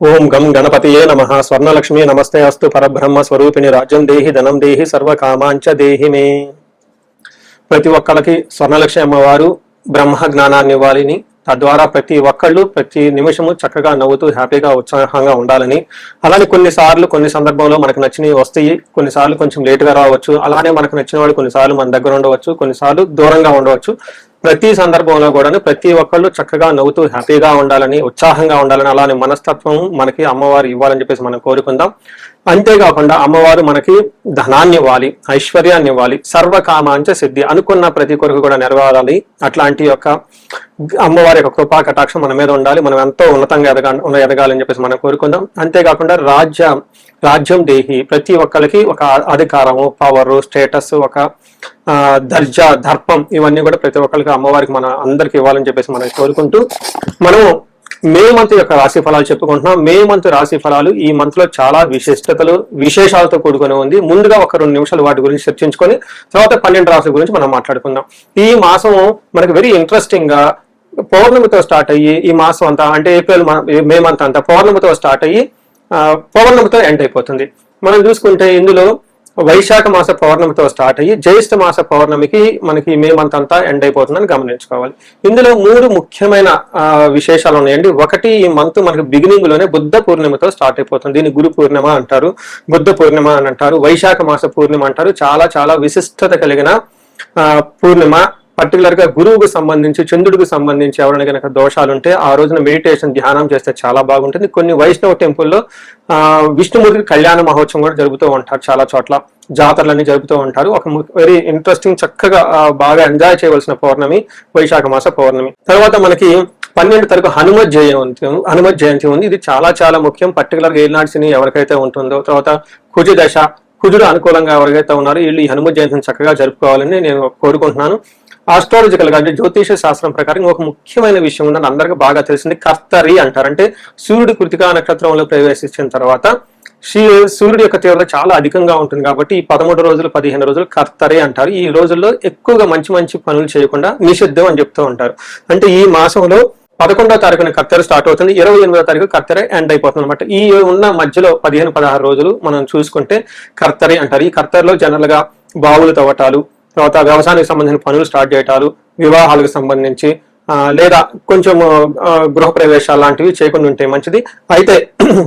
ఓం గం గణపతియే నమః. స్వర్ణలక్ష్మి నమస్తే అస్తు. పరబ్రహ్మ స్వరూపిణి రాజ్యం దేహి ధనం దేహి సర్వకామాంచ దేహి మే. ప్రతి ఒక్కళ్ళకి స్వర్ణలక్ష్మి అమ్మవారు బ్రహ్మ జ్ఞానాన్ని ఇవ్వాలని, తద్వారా ప్రతి ఒక్కళ్ళు ప్రతి నిమిషము చక్కగా నవ్వుతూ హ్యాపీగా ఉత్సాహంగా ఉండాలని, అలానే కొన్ని సందర్భంలో మనకు నచ్చినవి వస్తాయి, కొన్నిసార్లు కొంచెం లేటుగా రావచ్చు. అలానే మనకు నచ్చిన వాళ్ళు కొన్నిసార్లు మన దగ్గర ఉండవచ్చు, కొన్నిసార్లు దూరంగా ఉండవచ్చు. ప్రతి సందర్భంలో కూడా ప్రతి ఒక్కళ్ళు చక్కగా నవ్వుతూ హ్యాపీగా ఉండాలని, ఉత్సాహంగా ఉండాలని, అలానే మనస్తత్వం మనకి అమ్మవారు ఇవ్వాలని చెప్పేసి మనం కోరుకుందాం. అంతేకాకుండా అమ్మవారు మనకి ధనాన్ని ఇవ్వాలి, ఐశ్వర్యాన్ని ఇవ్వాలి, సర్వకామాంచ సిద్ధి, అనుకున్న ప్రతి కొరకు కూడా నెరవేరాలి. అట్లాంటి యొక్క అమ్మవారి యొక్క కృపా కటాక్షం మన మీద ఉండాలి. మనం ఎంతో ఉన్నతంగా ఎదగాలని చెప్పేసి మనం కోరుకుందాం. అంతేకాకుండా రాజ్యం దేహి, ప్రతి ఒక్కరికి ఒక అధికారము, పవర్, స్టేటస్, ఒక దర్జా, దర్పం, ఇవన్నీ కూడా ప్రతి ఒక్కరికి అమ్మవారికి మన అందరికి ఇవ్వాలని చెప్పేసి మనం కోరుకుంటూ మనం మే మంత్ యొక్క రాశి ఫలాలు చెప్పుకుంటున్నాం. మే మంత్ రాశి ఫలాలు ఈ మంత్ లో చాలా విశేషాలతో కూడుకొని ఉంది. ముందుగా ఒక 2 నిమిషాలు వాటి గురించి చర్చించుకొని తర్వాత 12 రాశుల గురించి మనం మాట్లాడుకుందాం. ఈ మాసం మనకి వెరీ ఇంట్రెస్టింగ్ గా పౌర్ణమితో స్టార్ట్ అయ్యి ఈ మాసం అంతా అంటే మే మంత్ అంతా పౌర్ణమితో స్టార్ట్ అయ్యి పౌర్ణమితో ఎండ్ అయిపోతుంది. మనం చూసుకుంటే ఇందులో వైశాఖ మాస పౌర్ణమితో స్టార్ట్ అయ్యి జ్యేష్ఠ మాస పౌర్ణమికి మనకి మే మంత్ అంతా ఎండ్ అయిపోతుందని గమనించుకోవాలి. ఇందులో 3 ముఖ్యమైన విశేషాలు ఉన్నాయండి. ఒకటి, ఈ మంత్ మనకి బిగినింగ్ లోనే బుద్ధ పూర్ణిమతో స్టార్ట్ అయిపోతుంది. దీన్ని గురు పూర్ణిమ అంటారు, బుద్ధ పూర్ణిమ అని అంటారు, వైశాఖ మాస పూర్ణిమ అంటారు. చాలా చాలా విశిష్టత కలిగిన పూర్ణిమ. పర్టికులర్ గా గురువుకు సంబంధించి, చంద్రుడికి సంబంధించి ఎవరైనా కనుక దోషాలు ఉంటే ఆ రోజున మెడిటేషన్, ధ్యానం చేస్తే చాలా బాగుంటుంది. కొన్ని వైష్ణవ టెంపుల్లో విష్ణుమూర్తికి కళ్యాణ మహోత్సవం కూడా జరుపుతూ ఉంటారు. చాలా చోట్ల జాతరలన్నీ జరుపుతూ ఉంటారు. ఒక వెరీ ఇంట్రెస్టింగ్, చక్కగా బాగా ఎంజాయ్ చేయవలసిన పౌర్ణమి వైశాఖ మాస పౌర్ణమి. తర్వాత మనకి 12 తారీఖు హనుమత్ జయంతి ఉంది. ఇది చాలా చాలా ముఖ్యం. పర్టికులర్ గా ఏలినాటి శని ఎవరికైతే ఉంటుందో, తర్వాత కుజ దశ, కుజుడు అనుకూలంగా ఎవరికైతే ఉన్నారో వీళ్ళు ఈ హనుమత్ జయంతిని చక్కగా జరుపుకోవాలని నేను కోరుకుంటున్నాను. ఆస్ట్రాలజికల్ గా అంటే జ్యోతిష శాస్త్రం ప్రకారం ఒక ముఖ్యమైన విషయం ఉందని అందరికీ బాగా తెలిసింది. కర్తరి అంటారు. అంటే సూర్యుడు కృతికా నక్షత్రంలో ప్రవేశించిన తర్వాత సూర్యుడి యొక్క తీవ్రత చాలా అధికంగా ఉంటుంది కాబట్టి ఈ 13 రోజులు 15 రోజులు కర్తరి అంటారు. ఈ రోజుల్లో ఎక్కువగా మంచి పనులు చేయకుండా నిషిద్ధం అని చెప్తూ ఉంటారు. అంటే ఈ మాసంలో 11వ తారీఖున కర్తెర స్టార్ట్ అవుతుంది, 28వ తారీఖు కర్తెర ఎండ్ అయిపోతుంది అనమాట. ఈ ఉన్న మధ్యలో 15-16 రోజులు మనం చూసుకుంటే కర్తరి అంటారు. ఈ కర్తెరలో జనరల్ గా బావులు తవ్వటాలు, తర్వాత వ్యవసాయానికి సంబంధించిన పనులు స్టార్ట్ చేయటాలు, వివాహాలకు సంబంధించి లేదా కొంచెం గృహ ప్రవేశాలు లాంటివి చేయకుండా ఉంటే మంచిది. అయితే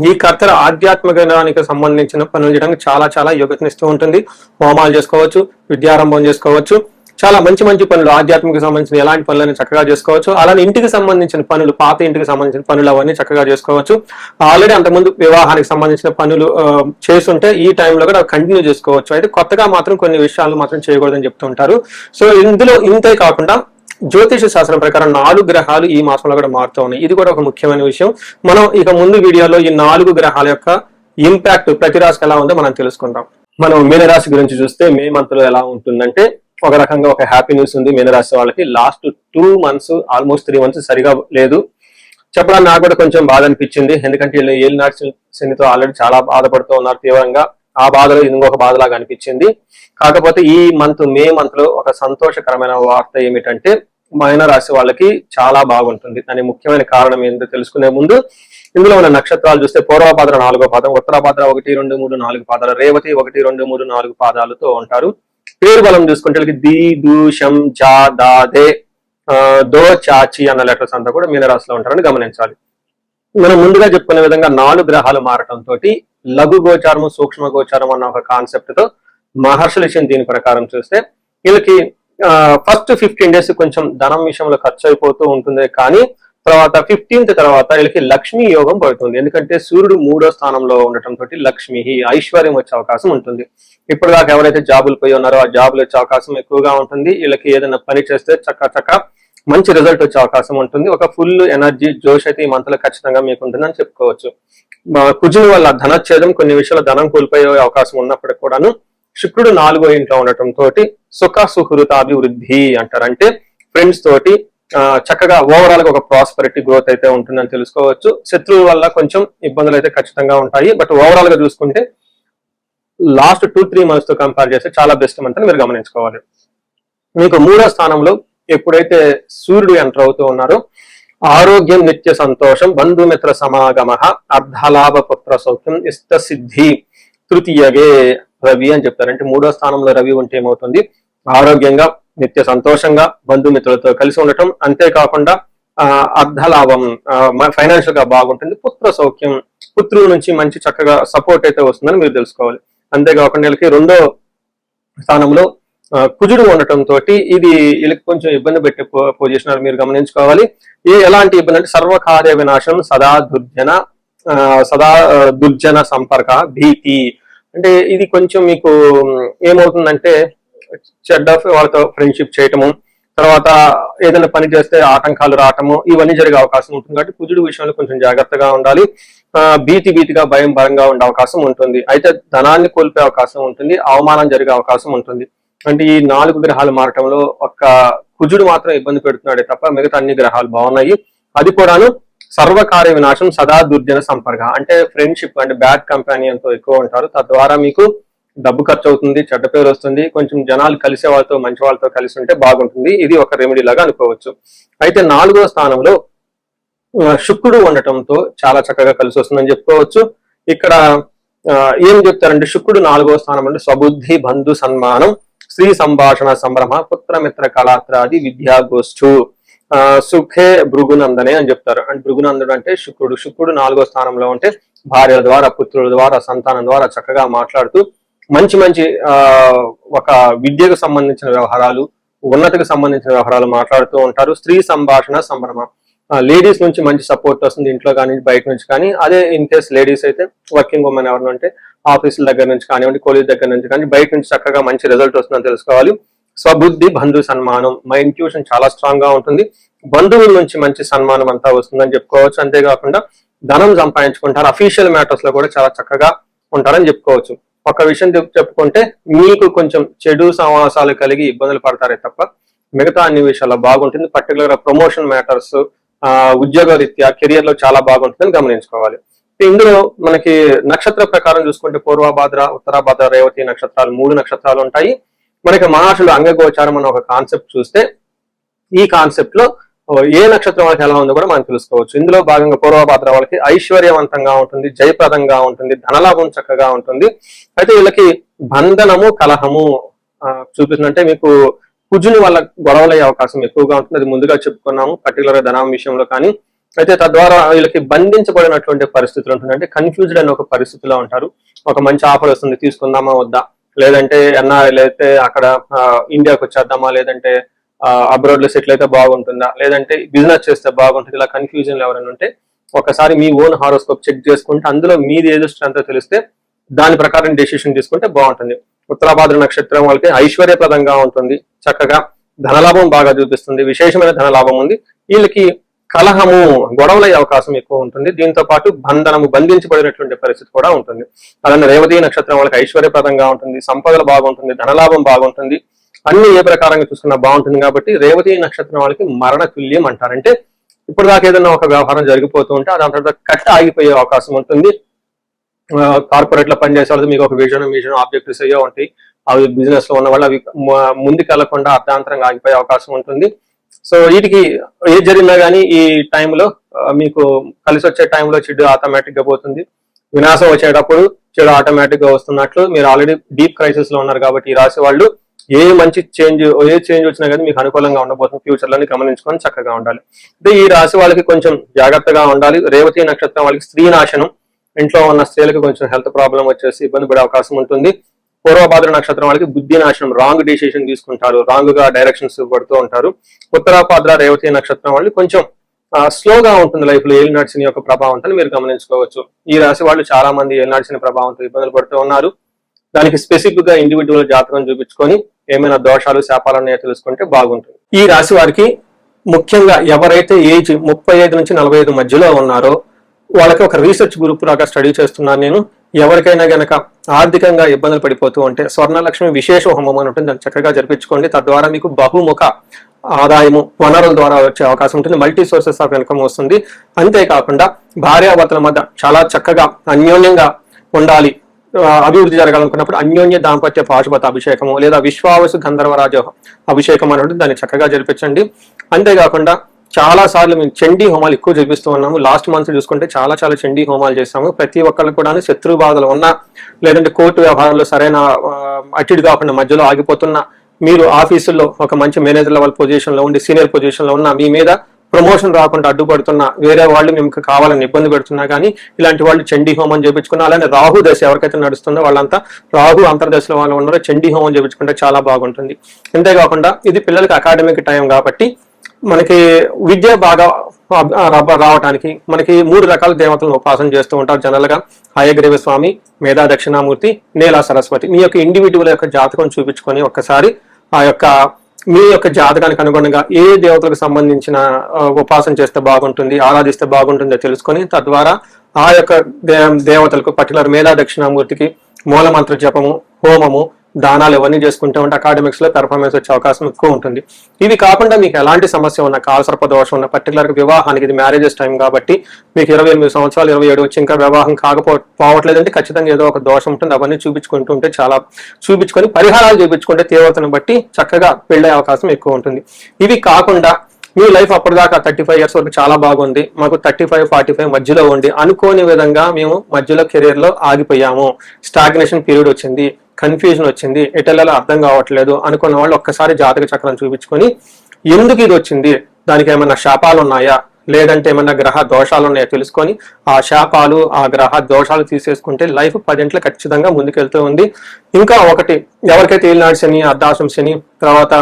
ఈ కర్తెర ఆధ్యాత్మికానికి సంబంధించిన పనులు చేయడానికి చాలా చాలా యోగ్యతనిస్తూ ఉంటుంది. హోమాలు చేసుకోవచ్చు, విద్యారంభం చేసుకోవచ్చు, చాలా మంచి పనులు ఆధ్యాత్మిక సంబంధించిన ఎలాంటి పనులని చక్కగా చేసుకోవచ్చు. అలానే ఇంటికి సంబంధించిన పనులు, పాత ఇంటికి సంబంధించిన పనులు అవన్నీ చక్కగా చేసుకోవచ్చు. ఆల్రెడీ అంతకుముందు వివాహానికి సంబంధించిన పనులు చేస్తుంటే ఈ టైంలో కూడా కంటిన్యూ చేసుకోవచ్చు. అయితే కొత్తగా మాత్రం కొన్ని విషయాలు మాత్రం చేయకూడదని చెప్తుంటారు. సో ఇందులో ఇంతే కాకుండా జ్యోతిష శాస్త్రం ప్రకారం 4 గ్రహాలు ఈ మాసంలో కూడా మారుతూ ఉన్నాయి. ఇది కూడా ఒక ముఖ్యమైన విషయం. మనం ఇక ముందు వీడియోలో ఈ 4 గ్రహాల యొక్క ఇంపాక్ట్ ప్రతి రాశికి ఎలా ఉందో మనం తెలుసుకుందాం. మనం మీనరాశి గురించి చూస్తే మే మంత్ లో ఎలా ఉంటుందంటే ఒక రకంగా ఒక హ్యాపీ న్యూస్ ఉంది మీనరాశి వాళ్ళకి. లాస్ట్ 2 మంత్స్ ఆల్మోస్ట్ 3 మంత్స్ సరిగా లేదు చెప్పడానికి నాకు కూడా కొంచెం బాధ అనిపించింది. ఎందుకంటే వీళ్ళు ఏలినాటి శనితో ఆల్రెడీ చాలా బాధపడుతూ ఉన్నారు తీవ్రంగా. ఆ బాధలో ఇంకొక బాధలాగా అనిపించింది. కాకపోతే ఈ మే మంత్ లో ఒక సంతోషకరమైన వార్త ఏమిటంటే మీనరాశి వాళ్ళకి చాలా బాగుంటుంది. దానికి ముఖ్యమైన కారణం ఏంటో తెలుసుకునే ముందు ఇందులో ఉన్న నక్షత్రాలు చూస్తే పూర్వభాద్ర 4వ పాదం, ఉత్తరాభాద్ర 1, 2, 3, 4 పాదాలు, రేవతి 1, 2, 3, 4 పాదాలతో ఉంటారు. పేరు బలం చూసుకుంటే ది, దు, శం, జా, దా, దే, దో, చాచి అన్న లెటర్స్ అంతా కూడా మీనరాశిలో ఉంటారని గమనించాలి. మనం ముందుగా చెప్పుకునే విధంగా 4 గ్రహాలు మారటంతో లఘు గోచారము, సూక్ష్మ గోచారం అన్న ఒక కాన్సెప్ట్ తో మహర్షులు ఇచ్చిన దీని ప్రకారం చూస్తే వీళ్ళకి ఫస్ట్ 15 days కొంచెం ధనం విషయంలో ఖర్చు అయిపోతూ ఉంటుంది. కానీ తర్వాత 15th తర్వాత వీళ్ళకి లక్ష్మీ యోగం పడుతుంది. ఎందుకంటే సూర్యుడు 3వ స్థానంలో ఉండటంతో లక్ష్మి, ఐశ్వర్యం వచ్చే అవకాశం ఉంటుంది. ఇప్పటిదాకా ఎవరైతే జాబులు పోయి ఉన్నారో ఆ జాబులు వచ్చే అవకాశం ఎక్కువగా ఉంటుంది. వీళ్ళకి ఏదైనా పని చేస్తే చక్క మంచి రిజల్ట్ వచ్చే అవకాశం ఉంటుంది. ఒక ఫుల్ ఎనర్జీ, జోష్ అయితే ఈ మంత్ లో ఖచ్చితంగా మీకు ఉంటుందని చెప్పుకోవచ్చు. కుజుని వల్ల ధనచ్ఛేదం, కొన్ని విషయాల్లో ధనం కోల్పోయే అవకాశం ఉన్నప్పటికీ కూడాను శుక్రుడు 4వ ఇంట్లో ఉండటంతో సుఖృతాభివృద్ధి అంటారు. అంటే ఫ్రెండ్స్ తోటి చక్కగా ఓవరాల్ గా ఒక ప్రాస్పరిటీ గ్రోత్ అయితే ఉంటుందని తెలుసుకోవచ్చు. శత్రువుల వల్ల కొంచెం ఇబ్బందులు అయితే ఖచ్చితంగా ఉంటాయి. బట్ ఓవరాల్ గా చూసుకుంటే లాస్ట్ 2-3 months తో కంపేర్ చేస్తే చాలా బెస్ట్ మంత్ అని మీరు గమనించుకోవాలి. మీకు 3వ స్థానంలో ఎప్పుడైతే సూర్యుడు ఎంటర్ అవుతూ ఉన్నారో ఆరోగ్యం నిత్య సంతోషం బంధుమిత్ర సమాగమ అర్ధలాభ పుత్ర సౌఖ్యం ఇష్ట సిద్ధి తృతీయగే రవి అని చెప్తారు. అంటే 3వ స్థానంలో రవి ఉంటే ఏమవుతుంది, ఆరోగ్యంగా నిత్య సంతోషంగా బంధుమిత్రులతో కలిసి ఉండటం, అంతేకాకుండా అర్ధలాభం ఫైనాన్షియల్ గా బాగుంటుంది, పుత్ర సౌఖ్యం పుత్రుల నుంచి మంచి చక్కగా సపోర్ట్ అయితే వస్తుందని మీరు తెలుసుకోవాలి. అంతేకాకుండా వీళ్ళకి 2వ స్థానంలో కుజుడు ఉండటం తోటి ఇది వీళ్ళకి కొంచెం ఇబ్బంది పెట్టే పొజిషన్ మీరు గమనించుకోవాలి. ఎలాంటి ఇబ్బంది అంటే సర్వకార్య వినాశం సదా దుర్జన సంపర్క భీతి. అంటే ఇది కొంచెం మీకు ఏమవుతుందంటే చెడ్డ వాళ్ళతో ఫ్రెండ్షిప్ చేయటము, తర్వాత ఏదైనా పని చేస్తే ఆటంకాలు రావటము, ఇవన్నీ జరిగే అవకాశం ఉంటుంది. కాబట్టి కుజుడు విషయంలో కొంచెం జాగ్రత్తగా ఉండాలి. భీతిగా భయంగా ఉండే అవకాశం ఉంటుంది. అయితే ధనాన్ని కోల్పోయే అవకాశం ఉంటుంది, అవమానం జరిగే అవకాశం ఉంటుంది. అంటే ఈ 4 గ్రహాలు మారటంలో ఒక్క కుజుడు మాత్రం ఇబ్బంది పెడుతున్నాడే తప్ప మిగతా అన్ని గ్రహాలు బాగున్నాయి. అది కూడాను సర్వకార్య వినాశం సదా దుర్జన సంపర్క. అంటే ఫ్రెండ్షిప్ అంటే బ్యాడ్ కంపానియన్తో ఎక్కువ ఉంటారు, తద్వారా మీకు డబ్బు ఖర్చు అవుతుంది, చెడ్డ పేరు వస్తుంది. కొంచెం జనాలు కలిసే వాళ్ళతో మంచి వాళ్ళతో కలిసి ఉంటే బాగుంటుంది. ఇది ఒక రెమెడీ లాగా అనుకోవచ్చు. అయితే 4వ స్థానంలో శుక్రుడు ఉండటంతో చాలా చక్కగా కలిసి వస్తుందని చెప్పుకోవచ్చు. ఇక్కడ ఏం చెప్తారంటే శుక్రుడు 4వ స్థానం అంటే స్వబుద్ధి బంధు సన్మానం స్త్రీ సంభాషణ సంభ్రమ పుత్రమిత్ర కళాత్రాది విద్యా గోష్ఠు సుఖే భృగునందనే అని చెప్తారు. అంటే భృగునందుడు అంటే శుక్రుడు 4వ స్థానంలో ఉంటే భార్యల ద్వారా పుత్రుల ద్వారా సంతానం ద్వారా చక్కగా మాట్లాడుతూ మంచి ఒక విద్యకు సంబంధించిన వ్యవహారాలు, ఉన్నతికి సంబంధించిన వ్యవహారాలు మాట్లాడుతూ ఉంటారు. స్త్రీ సంభాషణ సంభ్రమ, లేడీస్ నుంచి మంచి సపోర్ట్ వస్తుంది, ఇంట్లో కానీ బయట నుంచి కానీ. అదే ఇన్ కేస్ లేడీస్ అయితే వర్కింగ్ ఉమెన్ ఎవరు అంటే ఆఫీసుల దగ్గర నుంచి కానివ్వండి, కాలేజ్ దగ్గర నుంచి కానీ బయట నుంచి చక్కగా మంచి రిజల్ట్ వస్తుందని తెలుసుకోవాలి. స్వబుద్ధి బంధు సన్మానం, మా ఇంట్యూషన్ చాలా స్ట్రాంగ్ గా ఉంటుంది, బంధువుల నుంచి మంచి సన్మానం అంతా వస్తుందని చెప్పుకోవచ్చు. అంతేకాకుండా ధనం సంపాదించుకుంటారు, అఫీషియల్ మ్యాటర్స్ లో కూడా చాలా చక్కగా ఉంటారని చెప్పుకోవచ్చు. ఒక విషయం చెప్పుకుంటే మీకు కొంచెం చెడు సమాసాలు కలిగి ఇబ్బందులు పడతారే తప్ప మిగతా అన్ని విషయాల్లో బాగుంటుంది. పర్టికులర్ గా ప్రమోషన్ మ్యాటర్స్, ఉద్యోగ రీత్యా కెరియర్ లో చాలా బాగుంటుందని గమనించుకోవాలి. ఇందులో మనకి నక్షత్ర ప్రకారం చూసుకుంటే పూర్వభాద్ర ఉత్తరాభాద్ర రేవతి నక్షత్రాలు 3 నక్షత్రాలు ఉంటాయి. మనకి మహర్షులు అంగగోచారం అనే ఒక కాన్సెప్ట్ చూస్తే ఈ కాన్సెప్ట్ లో ఏ నక్షత్రం వాళ్ళకి ఎలా ఉందో కూడా మనం తెలుసుకోవచ్చు. ఇందులో భాగంగా పూర్వభాద్ర వాళ్ళకి ఐశ్వర్యవంతంగా ఉంటుంది, జయప్రదంగా ఉంటుంది, ధనలాభం చక్కగా ఉంటుంది. అయితే వీళ్ళకి బంధనము కలహము చూపిస్తుందంటే మీకు కుజుని వల్ల గొడవలయ్యే అవకాశం ఎక్కువగా ఉంటుంది. అది ముందుగా చెప్పుకున్నాము పర్టికులర్ గా ధనం విషయంలో కానీ. అయితే తద్వారా వీళ్ళకి బంధించబడినటువంటి పరిస్థితులు ఉంటుంది. అంటే కన్ఫ్యూజ్డ్ అనే ఒక పరిస్థితిలో ఉంటారు. ఒక మంచి ఆఫర్ వస్తుంది, తీసుకుందామా వద్దా, లేదంటే లేదంటే అక్కడ ఇండియాకి వచ్చేద్దామా, లేదంటే అబ్రాడ్ లో సెటిల్ అయితే బాగుంటుందా, లేదంటే బిజినెస్ చేస్తే బాగుంటుంది, ఇలా కన్ఫ్యూజన్ ఎవరైనా ఉంటే ఒకసారి మీ ఓన్ హారోస్కోప్ చెక్ చేసుకుంటే అందులో మీది ఏదో స్ట్రెంత్ తెలిస్తే దాని ప్రకారం డెసిషన్ తీసుకుంటే బాగుంటుంది. ఉత్తరాభాద్ర నక్షత్రం వాళ్ళకి ఐశ్వర్యప్రదంగా ఉంటుంది, చక్కగా ధనలాభం బాగా చూపిస్తుంది, విశేషమైన ధనలాభం ఉంది. వీళ్ళకి కలహము గొడవలయ్యే అవకాశం ఎక్కువ ఉంటుంది. దీంతో పాటు బంధించబడినటువంటి పరిస్థితి కూడా ఉంటుంది. అలానే రేవతి నక్షత్రం వాళ్ళకి ఐశ్వర్యప్రదంగా ఉంటుంది, సంపదలు బాగుంటుంది, ధనలాభం బాగుంటుంది, అన్ని ఏ ప్రకారంగా చూసుకున్నా బాగుంటుంది. కాబట్టి రేవతి నక్షత్రం వాళ్ళకి మరణ తుల్యం అంటారంటే ఇప్పుడు దాకా ఏదైనా ఒక వ్యవహారం జరిగిపోతూ ఉంటే దాని తర్వాత కట్ట ఆగిపోయే అవకాశం ఉంటుంది. కార్పొరేట్ లో పనిచేసే వాళ్ళకి మీకు ఒక విజన్ ఆబ్జెక్టివ్స్ అయ్యో ఉంటాయి, అవి బిజినెస్ లో ఉన్న వాళ్ళు అవి ముందుకు వెళ్లకుండా అర్ధాంతరంగా ఆగిపోయే అవకాశం ఉంటుంది. సో వీటికి ఏది జరిగినా కానీ ఈ టైంలో మీకు కలిసి వచ్చే టైంలో చెడు ఆటోమేటిక్ గా పోతుంది, వినాశం వచ్చేటప్పుడు చెడు ఆటోమేటిక్ గా వస్తున్నట్లు మీరు ఆల్రెడీ డీప్ క్రైసిస్ లో ఉన్నారు. కాబట్టి ఈ రాశి వాళ్ళు ఏ చేంజ్ వచ్చినా కానీ మీకు అనుకూలంగా ఉండబోతుంది. ఫ్యూచర్ లోని గమనించుకొని చక్కగా ఉండాలి. అంటే ఈ రాశి వాళ్ళకి కొంచెం జాగ్రత్తగా ఉండాలి. రేవతి నక్షత్రం వాళ్ళకి స్త్రీ నాశనం, ఇంట్లో ఉన్న స్త్రీలకు కొంచెం హెల్త్ ప్రాబ్లం వచ్చేసి ఇబ్బంది పడే అవకాశం ఉంటుంది. పూర్వభాద్ర నక్షత్రం వాళ్ళకి బుద్ధి నాశనం, రాంగ్ డిసిషన్ తీసుకుంటారు, రాంగ్ గా డైరెక్షన్స్ పడుతూ ఉంటారు. ఉత్తరాభాద్ర రేవతి నక్షత్రం వాళ్ళు కొంచెం స్లోగా ఉంటుంది లైఫ్ లో ఏలినాడ్సిన యొక్క ప్రభావంతో మీరు గమనించుకోవచ్చు. ఈ రాశి వాళ్ళు చాలా మంది ఏలినాడ్సిన ప్రభావంతో ఇబ్బందులు పడుతూ ఉన్నారు. దానికి స్పెసిఫిక్ గా ఇండివిజువల్ జాతకం చూపించుకొని ఏమైనా దోషాలు శాపాలు ఉన్నాయో తెలుసుకుంటే బాగుంటుంది. ఈ రాశి వారికి ముఖ్యంగా ఎవరైతే ఏజ్ 35 నుంచి 45 మధ్యలో ఉన్నారో వాళ్ళకి ఒక రీసెర్చ్ గ్రూప్ లాగా స్టడీ చేస్తున్నాను నేను. ఎవరికైనా గనక ఆర్థికంగా ఇబ్బందులు పడిపోతూ ఉంటే స్వర్ణలక్ష్మి విశేష హోమం అని ఉంటుంది, దాన్ని చక్కగా జరిపించుకోండి. తద్వారా మీకు బహుముఖ ఆదాయము వనరుల ద్వారా వచ్చే అవకాశం ఉంటుంది, మల్టీ సోర్సెస్ ఆఫ్ ఇన్కమ్ వస్తుంది. అంతేకాకుండా భార్యాభర్తల మధ్య చాలా చక్కగా అన్యోన్యంగా ఉండాలి, అభివృద్ధి జరగాలనుకున్నప్పుడు అన్యోన్య దాంపత్య పాశుపత అభిషేకము లేదా విశ్వావసు గంధర్వరాజ అభిషేకం అనేది దాన్ని చక్కగా జరిపించండి. అంతేకాకుండా చాలా సార్లు మేము చండీ హోమాలు ఎక్కువ చేపిస్తూ ఉన్నాము. లాస్ట్ మంత్ చూసుకుంటే చాలా చండీ హోమాలు చేస్తాము. ప్రతి ఒక్కళ్ళు కూడా శత్రు బాధలు ఉన్నా, లేదంటే కోర్టు వ్యవహారంలో సరైన అటు కాకుండా మధ్యలో ఆగిపోతున్నా, మీరు ఆఫీసుల్లో ఒక మంచి మేనేజర్ లెవెల్ పొజిషన్ లో ఉండి సీనియర్ పొజిషన్ లో ఉన్న మీ మీద ప్రమోషన్ రాకుండా అడ్డుపడుతున్నా, వేరే వాళ్ళు మేము కావాలని ఇబ్బంది పెడుతున్నా కానీ ఇలాంటి వాళ్ళు చండీ హోమం చేయించుకున్నా, అలానే రాహు దశ ఎవరికైతే నడుస్తుందో వాళ్ళంతా రాహు అంతర్దశలో వాళ్ళు ఉన్నారో చండీ హోమం చేయించుకుంటే చాలా బాగుంటుంది. అంతేకాకుండా ఇది పిల్లలకి అకాడమిక్ టైం కాబట్టి మనకి విద్య బాగా రావడానికి మనకి 3 రకాల దేవతలను ఉపాసన చేస్తూ ఉంటారు జనరల్ గా. హయగ్రీవ స్వామి, మేధా దక్షిణామూర్తి, నీలా సరస్వతి. మీ యొక్క ఇండివిజువల్ యొక్క జాతకం చూపించుకొని ఒక్కసారి ఆ యొక్క మీ యొక్క జాతకానికి అనుగుణంగా ఏ దేవతలకు సంబంధించిన ఉపాసన చేస్తే బాగుంటుంది, ఆరాధిస్తే బాగుంటుందో తెలుసుకొని తద్వారా ఆ యొక్క దేవతలకు పర్టికులర్ మేధా దక్షిణామూర్తికి మూలమంత్ర జపము, హోమము, దానాలు ఇవన్నీ చేసుకుంటూ ఉంటే అకాడమిక్స్ లో పెర్ఫార్మెన్స్ వచ్చే అవకాశం ఎక్కువ ఉంటుంది. ఇవి కాకుండా మీకు ఎలాంటి సమస్య ఉన్న, కాలసర్ప దోషం ఉన్న, పర్టికులర్ వివాహానికి ఇది మ్యారేజెస్ టైం కాబట్టి మీకు 28 సంవత్సరాలు 27 వచ్చి ఇంకా వివాహం కాకపోవట్లేదంటే ఖచ్చితంగా ఏదో ఒక దోషం ఉంటుంది. అవన్నీ చూపించుకుంటూ ఉంటే చూపించుకొని పరిహారాలు చూపించుకుంటే తీవ్రతను బట్టి చక్కగా పెళ్ళే అవకాశం ఎక్కువ ఉంటుంది. ఇవి కాకుండా మీ లైఫ్ అప్పటిదాకా 35 ఇయర్స్ వరకు చాలా బాగుంది, మాకు 35-45 మధ్యలో ఉండి అనుకోని విధంగా మేము మధ్యలో కెరీర్ లో ఆగిపోయాము, స్టాగ్నేషన్ పీరియడ్ వచ్చింది, కన్ఫ్యూజన్ వచ్చింది, ఎటెల్లలో అర్థం కావట్లేదు అనుకున్న వాళ్ళు ఒక్కసారి జాతక చక్రం చూపించుకొని ఎందుకు ఇది వచ్చింది, దానికి ఏమైనా శాపాలు ఉన్నాయా, లేదంటే ఏమైనా గ్రహ దోషాలు ఉన్నాయో తెలుసుకొని ఆ శాపాలు ఆ గ్రహ దోషాలు తీసేసుకుంటే లైఫ్ 10 ఖచ్చితంగా ముందుకెళ్తూ ఉంది. ఇంకా ఒకటి, ఎవరికైతే ఏలినాడు శని, అర్ధాశ్రం శని, తర్వాత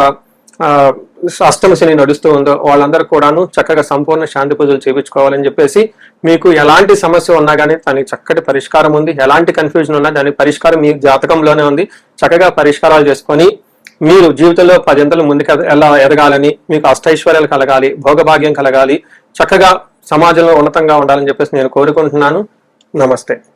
అష్టమ శని నడుస్తూ ఉందో వాళ్ళందరూ కూడాను చక్కగా సంపూర్ణ శాంతి పూజలు చేయించుకోవాలని చెప్పేసి, మీకు ఎలాంటి సమస్య ఉన్నా కానీ దానికి చక్కటి పరిష్కారం ఉంది. ఎలాంటి కన్ఫ్యూజన్ ఉన్నా దానికి పరిష్కారం మీ జాతకంలోనే ఉంది. చక్కగా పరిష్కారాలు చేసుకొని మీరు జీవితంలో 10 ముందుకు ఎలా ఎదగాలని, మీకు అష్టైశ్వర్యాలు కలగాలి, భోగభాగ్యం కలగాలి, చక్కగా సమాజంలో ఉన్నతంగా ఉండాలని చెప్పేసి నేను కోరుకుంటున్నాను. నమస్తే.